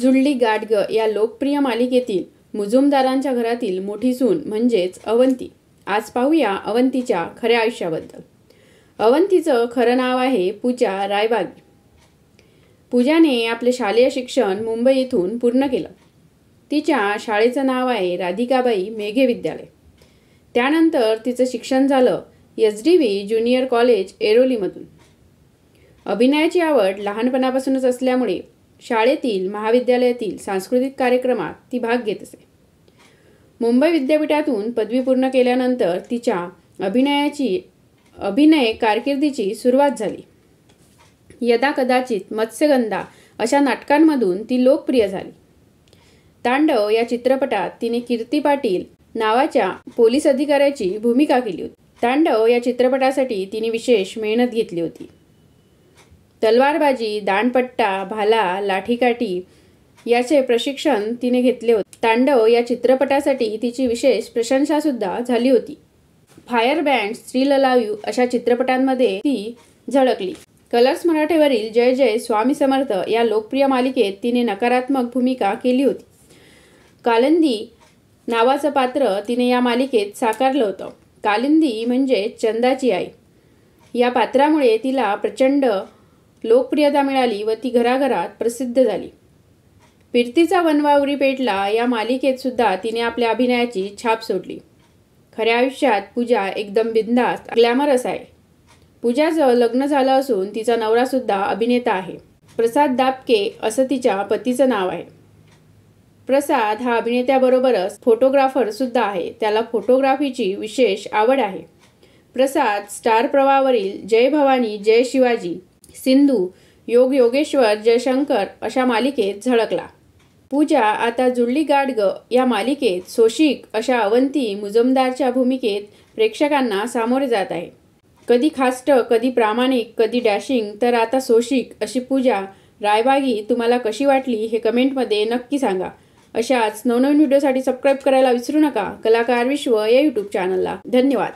जुळली गाठ ग या लोकप्रिय मालिकेतील मुजुमदारांच्या घरातील मोठी सून म्हणजेच अवंती. आज पाहूया अवंतीच्या खऱ्या आयुष्याबद्दल. अवंतीचं खरं नाव आहे पूजा रायबागी. पूजाने आपले शालेय शिक्षण मुंबई येथून पूर्ण केलं. तिच्या शाळेचं नाव आहे राधिकाबाई मेघे विद्यालय. त्यानंतर तिचं शिक्षण झालं SDV ज्युनियर कॉलेज ऐरोलीमधून. अभिनयाची आवड लहानपणापासूनच असल्यामुळे शाळेतील महाविद्यालयातील सांस्कृतिक कार्यक्रमात ती भाग घेत असे. मुंबई विद्यापीठातून पदवी पूर्ण केल्यानंतर तिच्या अभिनय कारकिर्दीची सुरुवात झाली. यदा कदाचित, मत्स्यगंधा अशा नाटकांमधून ती लोकप्रिय झाली. तांडव या चित्रपटात तिने कीर्ती पाटील नावाच्या पोलीस अधिकाऱ्याची भूमिका केली होती. तांडव या चित्रपटासाठी तिने विशेष मेहनत घेतली होती. तलवारबाजी, दांडपट्टा, भाला, लाठीकाठी याचे प्रशिक्षण तिने घेतले होते. तांडव या चित्रपटासाठी तिची विशेष प्रशंसासुद्धा झाली होती. फायर बँड, स्टिल अलाइव्ह अशा चित्रपटांमध्ये ती झळकली. कलर्स मराठीवरील जय जय स्वामी समर्थ या लोकप्रिय मालिकेत तिने नकारात्मक भूमिका केली होती. कालिंदी नावाचं पात्र तिने या मालिकेत साकारलं होतं. कालिंदी म्हणजे चंदाची आई. या पात्रामुळे तिला प्रचंड लोकप्रियता मिळाली व ती घराघरात प्रसिद्ध झाली. फिरतीचा वनवावरी पेटला या मालिकेत सुद्धा तिने आपल्या अभिनयाची छाप सोडली. खऱ्या आयुष्यात पूजा एकदम बिनधास्त, ग्लॅमरस आहे. पूजाचं लग्न झालं असून तिचा नवरासुद्धा अभिनेता आहे. प्रसाद दापके असं तिच्या पतीचं नाव आहे. प्रसाद हा अभिनेत्याबरोबरच फोटोग्राफर सुद्धा आहे. त्याला फोटोग्राफीची विशेष आवड आहे. प्रसाद स्टार प्रवाहावरील जय भवानी, जय शिवाजी, सिंधू, योग योगेश्वर, जयशंकर अशा मालिकेत झळकला. पूजा आता जुळली गाठ ग या मालिकेत सोशिक अशा अवंती मुजुमदारच्या भूमिकेत प्रेक्षकांना सामोरे जात आहे. कधी खास्ट, कधी प्रामाणिक, कधी डॅशिंग, तर आता सोशिक अशी पूजा रायबागी तुम्हाला कशी वाटली हे कमेंटमध्ये नक्की सांगा. अशाच नवनवीन व्हिडिओसाठी सबस्क्राईब करायला विसरू नका. कलाकार विश्व या यूट्यूब चॅनलला. धन्यवाद.